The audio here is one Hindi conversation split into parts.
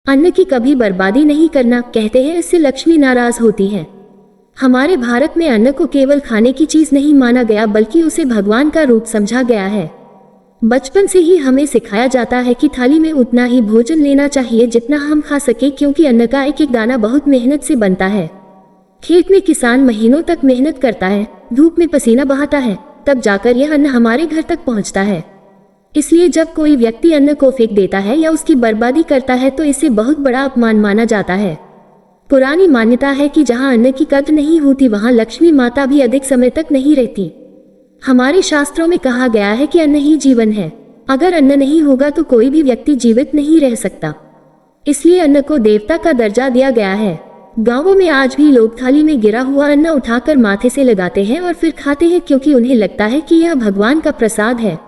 अन्न की कभी बर्बादी नहीं करना, कहते हैं इससे लक्ष्मी नाराज होती है। हमारे भारत में अन्न को केवल खाने की चीज नहीं माना गया बल्कि उसे भगवान का रूप समझा गया है। बचपन से ही हमें सिखाया जाता है कि थाली में उतना ही भोजन लेना चाहिए जितना हम खा सके, क्योंकि अन्न का एक एक दाना बहुत मेहनत से बनता है। खेत में किसान महीनों तक मेहनत करता है, धूप में पसीना बहाता है, तब जाकर यह अन्न हमारे घर तक पहुंचता है। इसलिए जब कोई व्यक्ति अन्न को फेंक देता है या उसकी बर्बादी करता है तो इसे बहुत बड़ा अपमान माना जाता है। पुरानी मान्यता है कि जहां अन्न की कद्र नहीं होती वहां लक्ष्मी माता भी अधिक समय तक नहीं रहती। हमारे शास्त्रों में कहा गया है कि अन्न ही जीवन है। अगर अन्न नहीं होगा तो कोई भी व्यक्ति जीवित नहीं रह सकता। इसलिए अन्न को देवता का दर्जा दिया गया है। गांवों में आज भी लोग थाली में गिरा हुआ अन्न उठाकर माथे से लगाते हैं और फिर खाते हैं, क्योंकि उन्हें लगता है कि यह भगवान का प्रसाद है।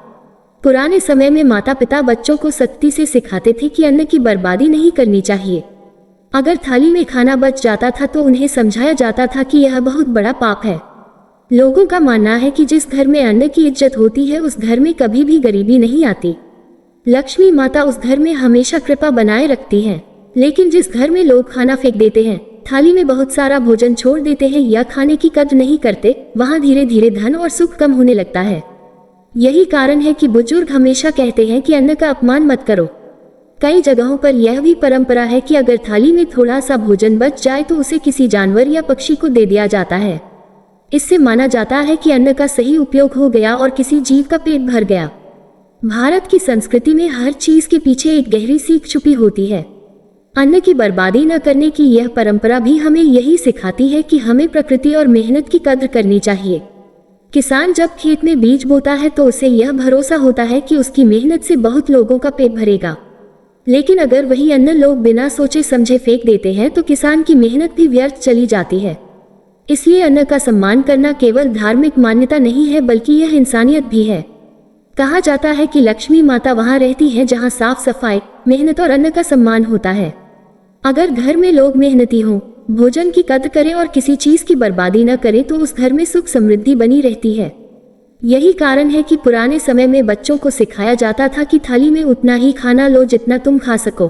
पुराने समय में माता पिता बच्चों को सख्ती से सिखाते थे कि अन्न की बर्बादी नहीं करनी चाहिए। अगर थाली में खाना बच जाता था तो उन्हें समझाया जाता था कि यह बहुत बड़ा पाप है। लोगों का मानना है कि जिस घर में अन्न की इज्जत होती है उस घर में कभी भी गरीबी नहीं आती। लक्ष्मी माता उस घर में हमेशा कृपा बनाए रखती है। लेकिन जिस घर में लोग खाना फेंक देते हैं, थाली में बहुत सारा भोजन छोड़ देते हैं या खाने की कद्र नहीं करते, वहां धीरे धीरे धन और सुख कम होने लगता है। यही कारण है कि बुजुर्ग हमेशा कहते हैं कि अन्न का अपमान मत करो। कई जगहों पर यह भी परंपरा है कि अगर थाली में थोड़ा सा भोजन बच जाए तो उसे किसी जानवर या पक्षी को दे दिया जाता है। इससे माना जाता है कि अन्न का सही उपयोग हो गया और किसी जीव का पेट भर गया। भारत की संस्कृति में हर चीज के पीछे एक गहरी सीख छुपी होती है। अन्न की बर्बादी न करने की यह परंपरा भी हमें यही सिखाती है कि हमें प्रकृति और मेहनत की कद्र करनी चाहिए। किसान जब खेत में बीज बोता है तो उसे यह भरोसा होता है कि उसकी मेहनत से बहुत लोगों का पेट भरेगा। लेकिन अगर वही अन्न लोग बिना सोचे समझे फेंक देते हैं तो किसान की मेहनत भी व्यर्थ चली जाती है। इसलिए अन्न का सम्मान करना केवल धार्मिक मान्यता नहीं है बल्कि यह इंसानियत भी है। कहा जाता है कि लक्ष्मी माता वहां रहती है जहां साफ सफाई, मेहनत और अन्न का सम्मान होता है। अगर घर में लोग मेहनती हों, भोजन की कद्र करें और किसी चीज की बर्बादी न करें तो उस घर में सुख समृद्धि बनी रहती है। यही कारण है कि पुराने समय में बच्चों को सिखाया जाता था कि थाली में उतना ही खाना लो जितना तुम खा सको।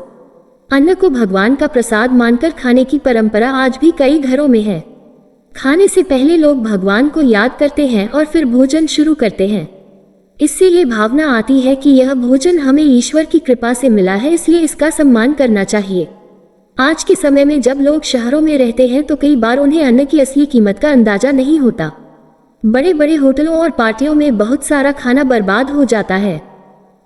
अन्न को भगवान का प्रसाद मानकर खाने की परंपरा आज भी कई घरों में है। खाने से पहले लोग भगवान को याद करते हैं और फिर भोजन शुरू करते हैं। इससे ये भावना आती है कि यह भोजन हमें ईश्वर की कृपा से मिला है, इसलिए इसका सम्मान करना चाहिए। आज के समय में जब लोग शहरों में रहते हैं तो कई बार उन्हें अन्न की असली कीमत का अंदाजा नहीं होता। बड़े बड़े होटलों और पार्टियों में बहुत सारा खाना बर्बाद हो जाता है।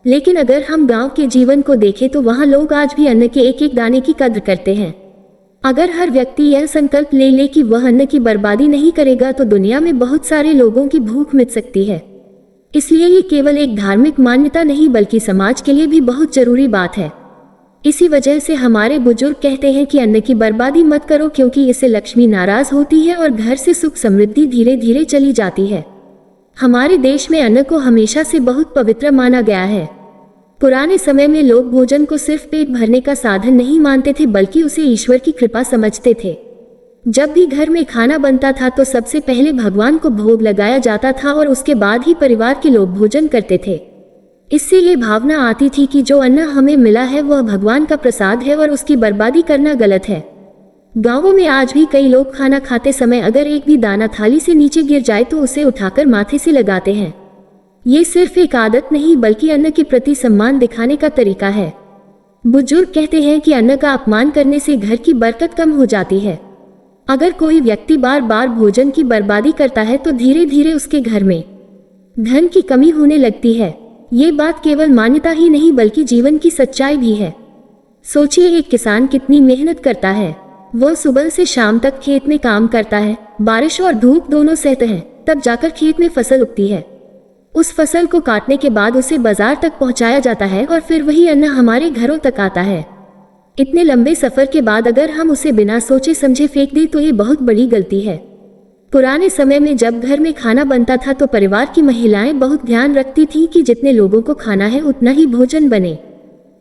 लेकिन अगर हम गांव के जीवन को देखें तो वहां लोग आज भी अन्न के एक एक दाने की कद्र करते हैं। अगर हर व्यक्ति यह संकल्प ले ले कि वह अन्न की बर्बादी नहीं करेगा तो दुनिया में बहुत सारे लोगों की भूख मिट सकती है। इसलिए ये केवल एक धार्मिक मान्यता नहीं बल्कि समाज के लिए भी बहुत जरूरी बात है। इसी वजह से हमारे बुजुर्ग कहते हैं कि अन्न की बर्बादी मत करो, क्योंकि इससे लक्ष्मी नाराज होती है और घर से सुख समृद्धि धीरे धीरे चली जाती है। हमारे देश में अन्न को हमेशा से बहुत पवित्र माना गया है। पुराने समय में लोग भोजन को सिर्फ पेट भरने का साधन नहीं मानते थे बल्कि उसे ईश्वर की कृपा समझते थे। जब भी घर में खाना बनता था तो सबसे पहले भगवान को भोग लगाया जाता था और उसके बाद ही परिवार के लोग भोजन करते थे। इससे ये भावना आती थी कि जो अन्न हमें मिला है वह भगवान का प्रसाद है और उसकी बर्बादी करना गलत है। गांवों में आज भी कई लोग खाना खाते समय अगर एक भी दाना थाली से नीचे गिर जाए तो उसे उठाकर माथे से लगाते हैं। ये सिर्फ एक आदत नहीं बल्कि अन्न के प्रति सम्मान दिखाने का तरीका है। बुजुर्ग कहते हैं कि अन्न का अपमान करने से घर की बरकत कम हो जाती है। अगर कोई व्यक्ति बार बार भोजन की बर्बादी करता है तो धीरे धीरे उसके घर में धन की कमी होने लगती है। ये बात केवल मान्यता ही नहीं बल्कि जीवन की सच्चाई भी है। सोचिए, एक किसान कितनी मेहनत करता है। वह सुबह से शाम तक खेत में काम करता है, बारिश और धूप दोनों सहते हैं, तब जाकर खेत में फसल उगती है। उस फसल को काटने के बाद उसे बाजार तक पहुंचाया जाता है और फिर वही अन्न हमारे घरों तक आता है। इतने लंबे सफर के बाद अगर हम उसे बिना सोचे समझे फेंक दें तो ये बहुत बड़ी गलती है। पुराने समय में जब घर में खाना बनता था तो परिवार की महिलाएं बहुत ध्यान रखती थीं कि जितने लोगों को खाना है उतना ही भोजन बने।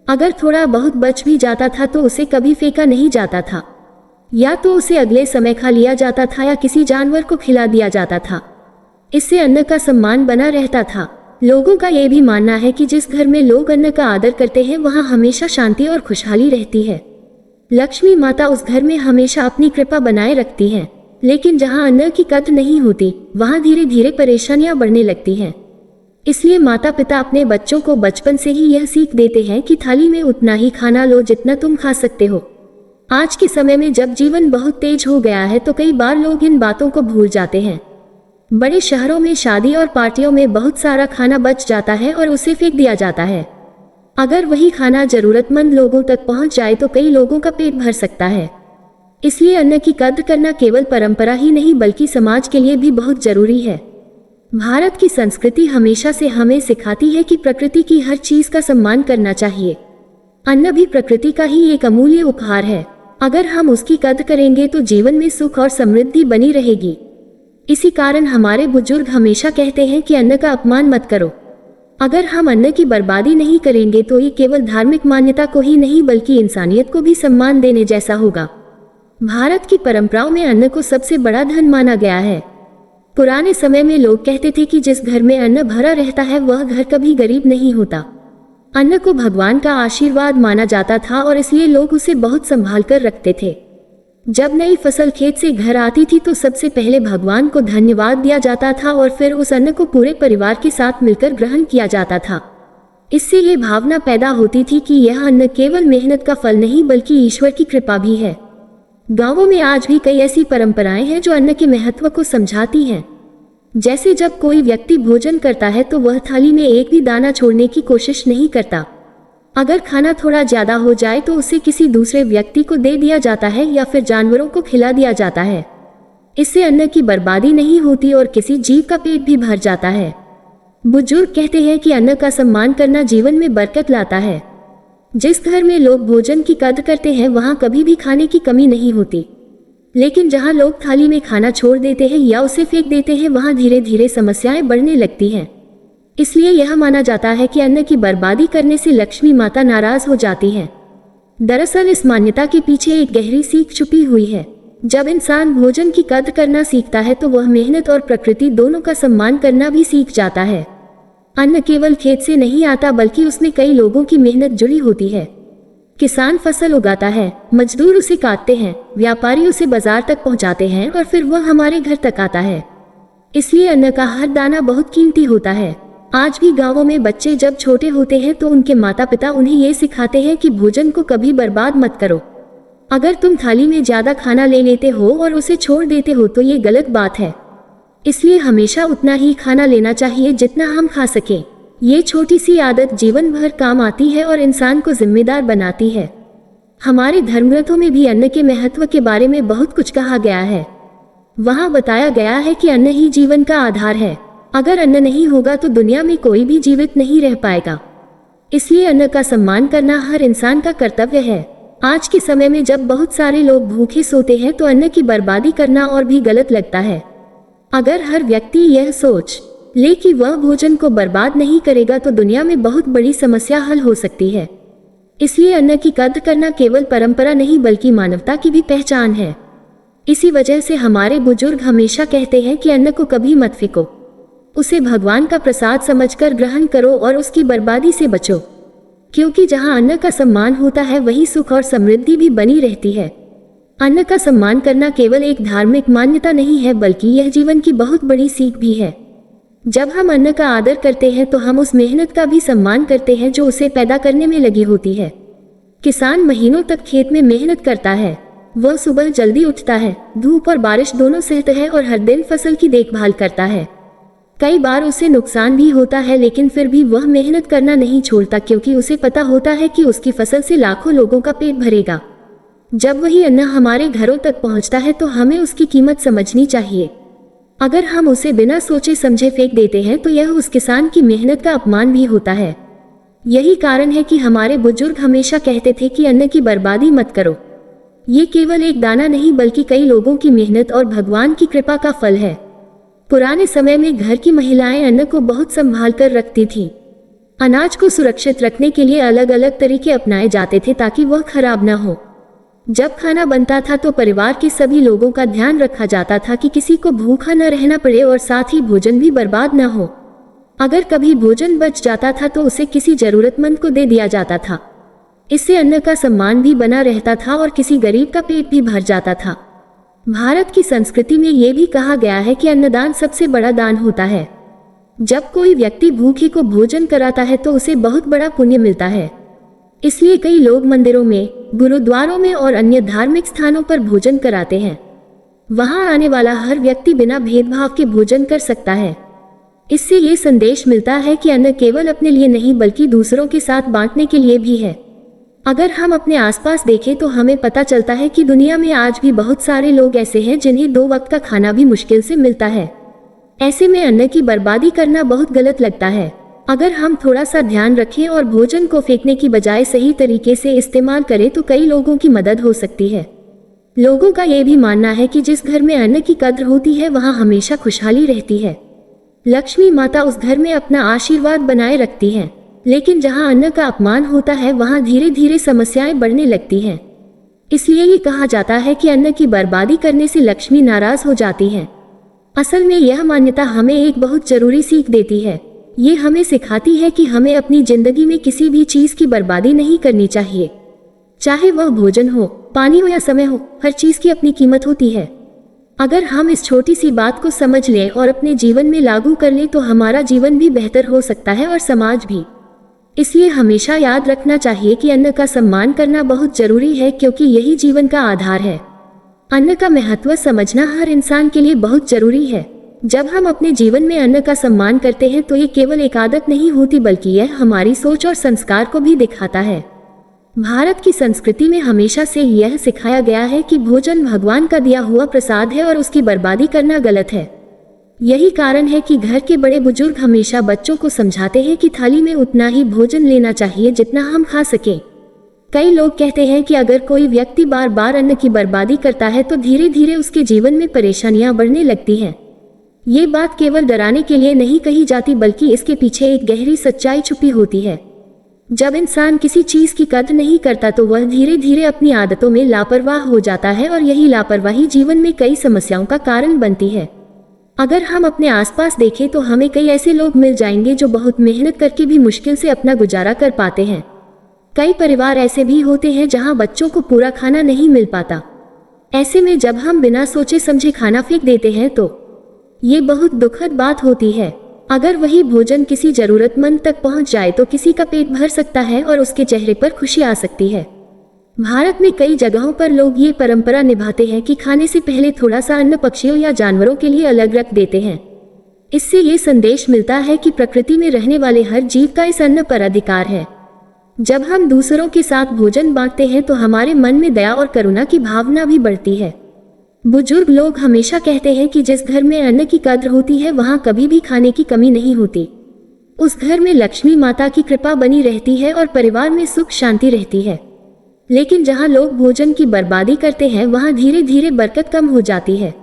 अगर थोड़ा बहुत बच भी जाता था तो उसे कभी फेंका नहीं जाता था, या तो उसे अगले समय खा लिया जाता था या किसी जानवर को खिला दिया जाता था। इससे अन्न का सम्मान बना रहता था। लोगों का यह भी मानना है कि जिस घर में लोग अन्न का आदर करते हैं वहां हमेशा शांति और खुशहाली रहती है। लक्ष्मी माता उस घर में हमेशा अपनी कृपा बनाए रखती हैं, लेकिन जहाँ अन्न की कद्र नहीं होती वहाँ धीरे धीरे परेशानियां बढ़ने लगती हैं। इसलिए माता पिता अपने बच्चों को बचपन से ही यह सीख देते हैं कि थाली में उतना ही खाना लो जितना तुम खा सकते हो। आज के समय में जब जीवन बहुत तेज हो गया है तो कई बार लोग इन बातों को भूल जाते हैं। बड़े शहरों में शादी और पार्टियों में बहुत सारा खाना बच जाता है और उसे फेंक दिया जाता है। अगर वही खाना जरूरतमंद लोगों तक पहुंच जाए तो कई लोगों का पेट भर सकता है। इसलिए अन्न की कद्र करना केवल परंपरा ही नहीं बल्कि समाज के लिए भी बहुत जरूरी है। भारत की संस्कृति हमेशा से हमें सिखाती है कि प्रकृति की हर चीज का सम्मान करना चाहिए। अन्न भी प्रकृति का ही एक अमूल्य उपहार है। अगर हम उसकी कद्र करेंगे तो जीवन में सुख और समृद्धि बनी रहेगी। इसी कारण हमारे बुजुर्ग हमेशा कहते हैं कि अन्न का अपमान मत करो। अगर हम अन्न की बर्बादी नहीं करेंगे तो ये केवल धार्मिक मान्यता को ही नहीं बल्कि इंसानियत को भी सम्मान देने जैसा होगा। भारत की परंपराओं में अन्न को सबसे बड़ा धन माना गया है। पुराने समय में लोग कहते थे कि जिस घर में अन्न भरा रहता है वह घर कभी गरीब नहीं होता। अन्न को भगवान का आशीर्वाद माना जाता था और इसलिए लोग उसे बहुत संभाल कर रखते थे। जब नई फसल खेत से घर आती थी तो सबसे पहले भगवान को धन्यवाद दिया जाता था और फिर उस अन्न को पूरे परिवार के साथ मिलकर ग्रहण किया जाता था। इससे ये भावना पैदा होती थी कि यह अन्न केवल मेहनत का फल नहीं बल्कि ईश्वर की कृपा भी है। गांवों में आज भी कई ऐसी परंपराएं हैं जो अन्न के महत्व को समझाती हैं। जैसे जब कोई व्यक्ति भोजन करता है तो वह थाली में एक भी दाना छोड़ने की कोशिश नहीं करता। अगर खाना थोड़ा ज्यादा हो जाए तो उसे किसी दूसरे व्यक्ति को दे दिया जाता है या फिर जानवरों को खिला दिया जाता है। इससे अन्न की बर्बादी नहीं होती और किसी जीव का पेट भी भर जाता है। बुजुर्ग कहते हैं कि अन्न का सम्मान करना जीवन में बरकत लाता है। जिस घर में लोग भोजन की कद्र करते हैं वहां कभी भी खाने की कमी नहीं होती। लेकिन जहां लोग थाली में खाना छोड़ देते हैं या उसे फेंक देते हैं वहां धीरे धीरे समस्याएं बढ़ने लगती हैं। इसलिए यह माना जाता है कि अन्न की बर्बादी करने से लक्ष्मी माता नाराज हो जाती है। दरअसल इस मान्यता के पीछे एक गहरी सीख छुपी हुई है। जब इंसान भोजन की कद्र करना सीखता है तो वह मेहनत और प्रकृति दोनों का सम्मान करना भी सीख जाता है। अन्न केवल खेत से नहीं आता बल्कि उसमें कई लोगों की मेहनत जुड़ी होती है। किसान फसल उगाता है, मजदूर उसे काटते हैं, व्यापारी उसे बाजार तक पहुंचाते हैं और फिर वह हमारे घर तक आता है। इसलिए अन्न का हर दाना बहुत कीमती होता है। आज भी गांवों में बच्चे जब छोटे होते हैं तो उनके माता पिता उन्हें ये सिखाते हैं कि भोजन को कभी बर्बाद मत करो। अगर तुम थाली में ज्यादा खाना ले लेते हो और उसे छोड़ देते हो तो ये गलत बात है। इसलिए हमेशा उतना ही खाना लेना चाहिए जितना हम खा सकें। ये छोटी सी आदत जीवन भर काम आती है और इंसान को जिम्मेदार बनाती है। हमारे धर्मग्रंथों में भी अन्न के महत्व के बारे में बहुत कुछ कहा गया है। वहाँ बताया गया है कि अन्न ही जीवन का आधार है। अगर अन्न नहीं होगा तो दुनिया में कोई भी जीवित नहीं रह पाएगा। इसलिए अन्न का सम्मान करना हर इंसान का कर्तव्य है। आज के समय में जब बहुत सारे लोग भूखे सोते हैं तो अन्न की बर्बादी करना और भी गलत लगता है। अगर हर व्यक्ति यह सोच ले कि वह भोजन को बर्बाद नहीं करेगा तो दुनिया में बहुत बड़ी समस्या हल हो सकती है। इसलिए अन्न की कद्र करना केवल परंपरा नहीं बल्कि मानवता की भी पहचान है। इसी वजह से हमारे बुजुर्ग हमेशा कहते हैं कि अन्न को कभी मत फेंको, उसे भगवान का प्रसाद समझकर ग्रहण करो और उसकी बर्बादी से बचो। क्योंकि जहाँ अन्न का सम्मान होता है वहीं सुख और समृद्धि भी बनी रहती है। अन्न का सम्मान करना केवल एक धार्मिक मान्यता नहीं है बल्कि यह जीवन की बहुत बड़ी सीख भी है। जब हम अन्न का आदर करते हैं तो हम उस मेहनत का भी सम्मान करते हैं जो उसे पैदा करने में लगी होती है। किसान महीनों तक खेत में मेहनत करता है। वह सुबह जल्दी उठता है, धूप और बारिश दोनों सहता है और हर दिन फसल की देखभाल करता है। कई बार उसे नुकसान भी होता है लेकिन फिर भी वह मेहनत करना नहीं छोड़ता क्योंकि उसे पता होता है कि उसकी फसल से लाखों लोगों का पेट भरेगा। जब वही अन्न हमारे घरों तक पहुंचता है तो हमें उसकी कीमत समझनी चाहिए। अगर हम उसे बिना सोचे समझे फेंक देते हैं तो यह उस किसान की मेहनत का अपमान भी होता है। यही कारण है कि हमारे बुजुर्ग हमेशा कहते थे कि अन्न की बर्बादी मत करो। ये केवल एक दाना नहीं बल्कि कई लोगों की मेहनत और भगवान की कृपा का फल है। पुराने समय में घर की महिलाएं अन्न को बहुत संभाल कर रखती थीं। अनाज को सुरक्षित रखने के लिए अलग अलग तरीके अपनाए जाते थे ताकि वह खराब न हो। जब खाना बनता था तो परिवार के सभी लोगों का ध्यान रखा जाता था कि किसी को भूखा न रहना पड़े और साथ ही भोजन भी बर्बाद न हो। अगर कभी भोजन बच जाता था तो उसे किसी जरूरतमंद को दे दिया जाता था। इससे अन्न का सम्मान भी बना रहता था और किसी गरीब का पेट भी भर जाता था। भारत की संस्कृति में ये भी कहा गया है कि अन्नदान सबसे बड़ा दान होता है। जब कोई व्यक्ति भूखे को भोजन कराता है तो उसे बहुत बड़ा पुण्य मिलता है। इसलिए कई लोग मंदिरों में, गुरुद्वारों में और अन्य धार्मिक स्थानों पर भोजन कराते हैं। वहां आने वाला हर व्यक्ति बिना भेदभाव के भोजन कर सकता है। इससे ये संदेश मिलता है कि अन्न केवल अपने लिए नहीं बल्कि दूसरों के साथ बांटने के लिए भी है। अगर हम अपने आसपास देखें तो हमें पता चलता है कि दुनिया में आज भी बहुत सारे लोग ऐसे हैं जिन्हें 2 वक्त का खाना भी मुश्किल से मिलता है। ऐसे में अन्न की बर्बादी करना बहुत गलत लगता है। अगर हम थोड़ा सा ध्यान रखें और भोजन को फेंकने की बजाय सही तरीके से इस्तेमाल करें तो कई लोगों की मदद हो सकती है। लोगों का ये भी मानना है कि जिस घर में अन्न की कद्र होती है वहां हमेशा खुशहाली रहती है। लक्ष्मी माता उस घर में अपना आशीर्वाद बनाए रखती हैं। लेकिन जहां अन्न का अपमान होता है वहां धीरे धीरे समस्याएं बढ़ने लगती हैं। इसलिए ये कहा जाता है कि अन्न की बर्बादी करने से लक्ष्मी नाराज हो जाती है। असल में यह मान्यता हमें एक बहुत जरूरी सीख देती है। ये हमें सिखाती है कि हमें अपनी जिंदगी में किसी भी चीज की बर्बादी नहीं करनी चाहिए। चाहे वह भोजन हो, पानी हो या समय हो, हर चीज की अपनी कीमत होती है। अगर हम इस छोटी सी बात को समझ लें और अपने जीवन में लागू कर लें तो हमारा जीवन भी बेहतर हो सकता है और समाज भी। इसलिए हमेशा याद रखना चाहिए कि अन्न का सम्मान करना बहुत जरूरी है, क्योंकि यही जीवन का आधार है। अन्न का महत्व समझना हर इंसान के लिए बहुत जरूरी है। जब हम अपने जीवन में अन्न का सम्मान करते हैं तो ये केवल एक आदत नहीं होती बल्कि यह हमारी सोच और संस्कार को भी दिखाता है। भारत की संस्कृति में हमेशा से यह सिखाया गया है कि भोजन भगवान का दिया हुआ प्रसाद है और उसकी बर्बादी करना गलत है। यही कारण है कि घर के बड़े बुजुर्ग हमेशा बच्चों को समझाते हैं कि थाली में उतना ही भोजन लेना चाहिए जितना हम खा सकें। कई लोग कहते हैं कि अगर कोई व्यक्ति बार बार अन्न की बर्बादी करता है तो धीरे धीरे उसके जीवन में परेशानियां बढ़ने लगती हैं। ये बात केवल डराने के लिए नहीं कही जाती बल्कि इसके पीछे एक गहरी सच्चाई छुपी होती है। जब इंसान किसी चीज की कद्र नहीं करता तो वह धीरे धीरे अपनी आदतों में लापरवाह हो जाता है और यही लापरवाही जीवन में कई समस्याओं का कारण बनती है। अगर हम अपने आसपास देखें तो हमें कई ऐसे लोग मिल जाएंगे जो बहुत मेहनत करके भी मुश्किल से अपना गुजारा कर पाते हैं। कई परिवार ऐसे भी होते हैं जहां बच्चों को पूरा खाना नहीं मिल पाता। ऐसे में जब हम बिना सोचे समझे खाना फेंक देते हैं तो ये बहुत दुखद बात होती है। अगर वही भोजन किसी जरूरतमंद तक पहुंच जाए तो किसी का पेट भर सकता है और उसके चेहरे पर खुशी आ सकती है। भारत में कई जगहों पर लोग ये परंपरा निभाते हैं कि खाने से पहले थोड़ा सा अन्न पक्षियों या जानवरों के लिए अलग रख देते हैं। इससे ये संदेश मिलता है कि प्रकृति में रहने वाले हर जीव का इस अन्न पर अधिकार है। जब हम दूसरों के साथ भोजन बांटते हैं तो हमारे मन में दया और करुणा की भावना भी बढ़ती है। बुजुर्ग लोग हमेशा कहते हैं कि जिस घर में अन्न की कद्र होती है वहां कभी भी खाने की कमी नहीं होती। उस घर में लक्ष्मी माता की कृपा बनी रहती है और परिवार में सुख शांति रहती है। लेकिन जहां लोग भोजन की बर्बादी करते हैं वहां धीरे धीरे बरकत कम हो जाती है।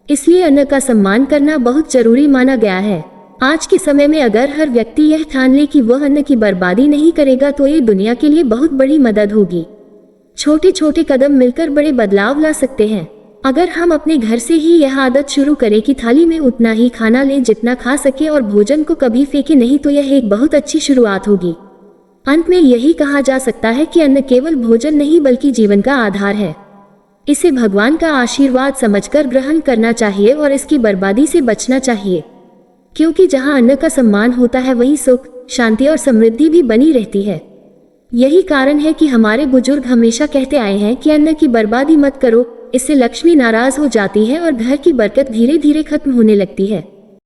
इसलिए अन्न का सम्मान करना बहुत जरूरी माना गया है। आज के समय में अगर हर व्यक्ति यह ठान ले कि वह अन्न की बर्बादी नहीं करेगा तो ये दुनिया के लिए बहुत बड़ी मदद होगी। छोटे छोटे कदम मिलकर बड़े बदलाव ला सकते हैं। अगर हम अपने घर से ही यह आदत शुरू करें कि थाली में उतना ही खाना लें जितना खा सके और भोजन को कभी फेंके नहीं तो यह एक बहुत अच्छी शुरुआत होगी। अंत में यही कहा जा सकता है कि अन्न केवल भोजन नहीं बल्कि जीवन का आधार है। इसे भगवान का आशीर्वाद समझकर ग्रहण करना चाहिए और इसकी बर्बादी से बचना चाहिए, क्योंकि जहां अन्न का सम्मान होता है वहीं सुख, शांति और समृद्धि भी बनी रहती है। यही कारण है कि हमारे बुजुर्ग हमेशा कहते आए हैं कि अन्न की बर्बादी मत करो, इससे लक्ष्मी नाराज हो जाती है और घर की बरकत धीरे धीरे खत्म होने लगती है।